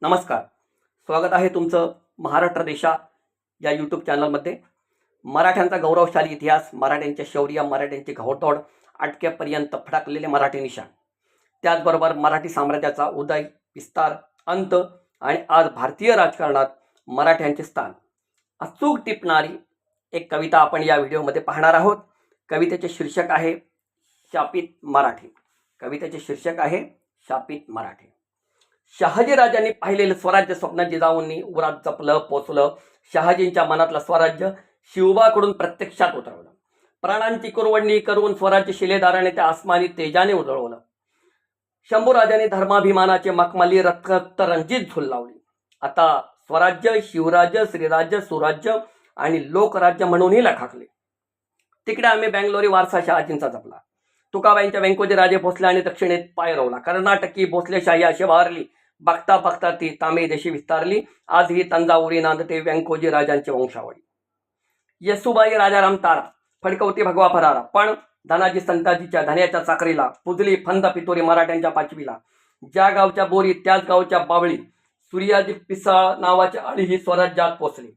नमस्कार. स्वागत आहे तुमचं महाराष्ट्र देशा या यूट्यूब चॅनलमध्ये. मराठ्यांचा गौरवशाली इतिहास, मराठ्यांचे शौर्य, मराठ्यांची घोडदौड, अटकेपर्यंत फडकलेले मराठी निशाण, त्याचबरोबर मराठी साम्राज्याचा उदय, विस्तार, अंत आणि आज भारतीय राजकारणात मराठ्यांचे स्थान अचूक टिपणारी एक कविता आपण या व्हिडिओमध्ये पाहणार आहोत. कवितेचे शीर्षक आहे शापित मराठी. कवितेचे शीर्षक आहे शापित मराठी. शहाजी राजांनी पाहिलेलं स्वराज्य स्वप्न जिजाऊंनी उरात जपलं, पोचलं. शहाजींच्या मनातलं स्वराज्य शिवबाकडून प्रत्यक्षात उतरवलं. प्राणांची कुरवडणी करून स्वराज्य शिलेदाराने त्या आसमानी तेजाने उजळवलं. शंभूराजांनी धर्माभिमानाचे मखमली रक्त रंजित झुल लावली. आता स्वराज्य, शिवराज्य, श्रीराज्य, सुराज्य आणि लोकराज्य म्हणूनही लखाकले. तिकडे आम्ही बँगलोरी वारसा शहाजींचा जपला. तुकाबाईंच्या व्यंकोजी राजे भोसले आणि दक्षिणेत पाय रोवला. कर्नाटकी भोसलेशाही अशी बहरली. बघता बघता ती तामिळ देशी विस्तारली. आजही तंजावरी नांदते व्यंकोजी राजांची वंशावळी. येसुबाई राजाराम तारा, फडकवती भगवा फरारा, पण धनाजी संताजीच्या धन्याच्या चाकरीला पुजली फंद पितोरी मराठ्यांच्या पाचवीला. ज्या गावच्या बोरी त्याच गावच्या बावळी, सूर्याजी पिसाळ नावाची आळी ही स्वराज्यात पोचली.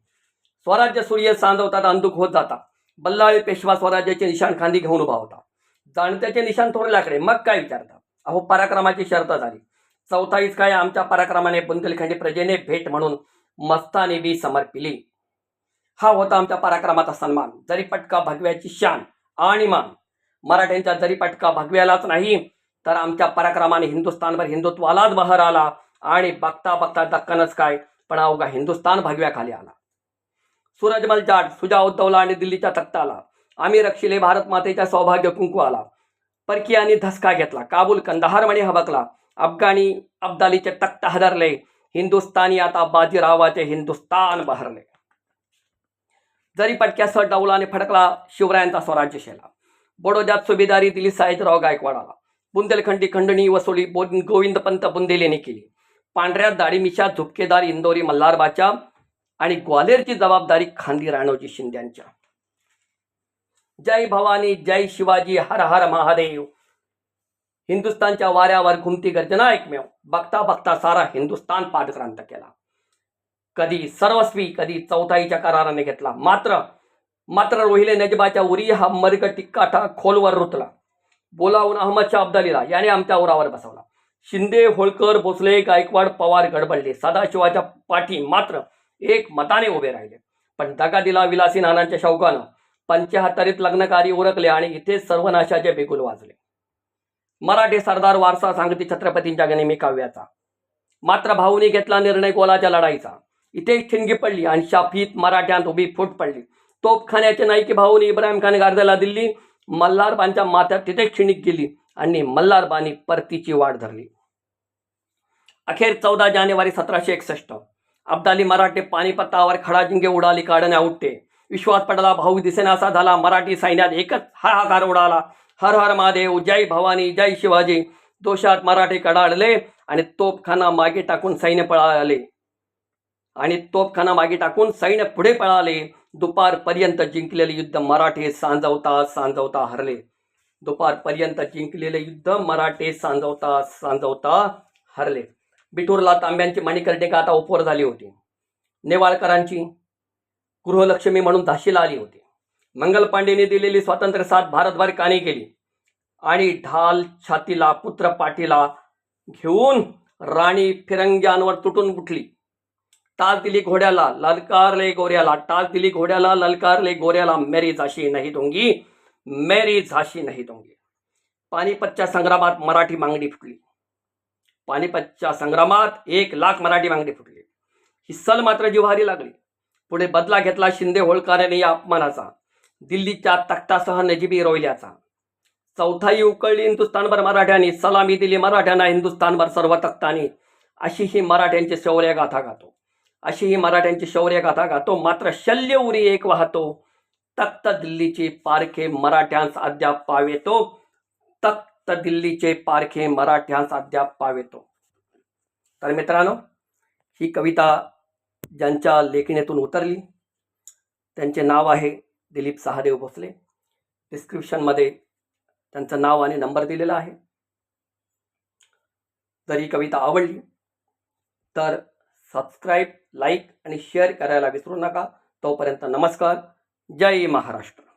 स्वराज्य सूर्य सांजवतात अंधुक होत जाता. बल्लाळी पेशवा स्वराज्याचे निशाण खांदी घेऊन उभा होता. जाणत्याचे निशाण थोरल्याकडे, मग काय विचारता. अहो पराक्रमाची शर्त झाली. चौथाईच काय आमच्या पराक्रमाने बुंदेलखंडी प्रजेने भेट म्हणून मस्तानी बी समर्पिली. हा होता आमच्या पराक्रमाचा सन्मान, जरीपटका भगव्याची शान आणि मान. मराठ्यांच्या जरीपटका भगव्यालाच नाही तर आमच्या पराक्रमाने हिंदुस्थानभर हिंदुत्वालाच बहर आला आणि बघता बघता दक्कनच काय पण अवघा हिंदुस्थान भगव्याखाली आला. सूरजमल जाट, सुजा उद्धवला आणि दिल्लीच्या तख्ताला. आम्ही रक्षिले भारत मातेच्या सौभाग्य कुंकवाला. परकीयांनी धसका घेतला, काबूल कंदाहार म्हणे हबकला. अफगाणी अब्दालीचे तख्त हदरले, हिंदुस्थानी आता बाजीरावाचे हिंदुस्थान बहरले. जरी पटक्यासह डौलाने फडकला शिवरायांचा स्वराज्य शेला. बडोद्यात सुभेदारी दिली सायजराव गायकवाडाला. बुंदेलखंडी खंडणी वसुली गोविंदपंत बुंदेलेने केली. पांढऱ्या दाढी मिशा झुपकेदार इंदोरी मल्हारबाच्या आणि ग्वालेरची जबाबदारी खांदी राणोजी शिंद्यांच्या. जय भवानी, जय शिवाजी, हर हर महादेव. हिंदुस्थानच्या वाऱ्यावर घुमती गर्जना एकमेव. बघता बघता सारा हिंदुस्थान पादक्रांत केला. कधी सर्वस्वी, कधी चौथाईच्या कराराने घेतला. मात्र रोहिले नजबाच्या उरी हा मर्ग टिक्काठा खोलवर रुतला. बोलावून अहमदशा अब्दालीला याने आमच्या उरावर बसवला. शिंदे, होळकर, भोसले, गायकवाड, पवार गडबडले. सदाशिवाच्या पाठी मात्र एक मताने उभे राहिले. पण दगा दिला विलासी नानांच्या शौकानं. 75 लग्नकारी उरकले आणि इथे सर्वनाशाचे बिगुल वाजले. मराठी सरदार वारसा सांगती छत्रपतींच्या गनिमी काव्याचा. मात्र भाऊनी घेतला निर्णय गोलाच्या लढाईचा. इथेच ठिणगी पडली आणि शाफीत मराठ्यांत उभी फूट पडली. तोपखान्याचे नायकी भाऊनी इब्राहिम खान गार्देला दिल्ली. मल्हारबांच्या माथ्यात तिथेच ठिणीक गेली आणि मल्हारबांनी परतीची वाट धरली. अखेर 14 जानेवारी 1761 अब्दाली मराठे पानिपतावर खडाजिंगे उडाली काढण्या उठते. विश्वास पडला भाऊ दिसेनासा झाला. मराठी सैन्यात एकच हाहाकार उडाला. हर हर महादेव, जय भवानी, जय शिवाजी. दोषात मराठे कडाडले आणि तोपखाना मागे टाकून सैन्य पुढे पळाले. दुपारपर्यंत जिंकलेले युद्ध मराठे सांजवता हरले. दुपारपर्यंत जिंकलेले युद्ध मराठे सांजवता हरले. बिठूरला तांब्यांची मणिकर्णिका आता उपोर झाली होती. नेवाळकरांची गृहलक्ष्मी म्हणून झाशीला आली होती. मंगल पांडेने दिलेली स्वातंत्र्य साथ भारतभर कानी केली आणि ढाल छातीला पुत्र पाठीला घेऊन राणी फिरंग्यांवर तुटून उठली. टाच दिली घोड्याला, ललकारले गोऱ्याला. टाच दिली घोड्याला, ललकारले गोऱ्याला. मेरी झाशी नाही दोंगी, मेरी झाशी नाही दोंगी. पानिपतच्या संग्रामात मराठी मागणी फुटली. पानिपतच्या संग्रामात 1 लाख मराठी मागणी फुटली. ही सल मात्र जिव्हारी लागली. पुढे बदला घेतला शिंदे होळकरांनी या अपमानाचा. दिल्लीच्या तख्तासह नजिबी रोयल्याचा. चौथाई उकळली हिंदुस्थानभर मराठ्यांनी. सलामी दिली मराठ्यांना हिंदुस्थानभर सर्व तख्तांनी. अशी ही मराठ्यांची शौर्य गाथा गातो. मात्र शल्य उरी एक वाहतो. तख्त दिल्लीचे पारखे मराठ्यांस अद्याप पावेतो. तख्त दिल्लीचे पारखे मराठ्यांस अद्याप पावेतो. तर मित्रांनो, ही कविता ज्यांच्या लेखणीतून उतरली त्यांचे नाव आहे दिलीप सहादेव भोसले. डिस्क्रिप्शनमध्ये त्यांचं नाव आणि नंबर दिलेला आहे. जर ही कविता आवडली तर सबस्क्राईब, लाईक आणि शेअर करायला विसरू नका. तोपर्यंत नमस्कार. जय महाराष्ट्र.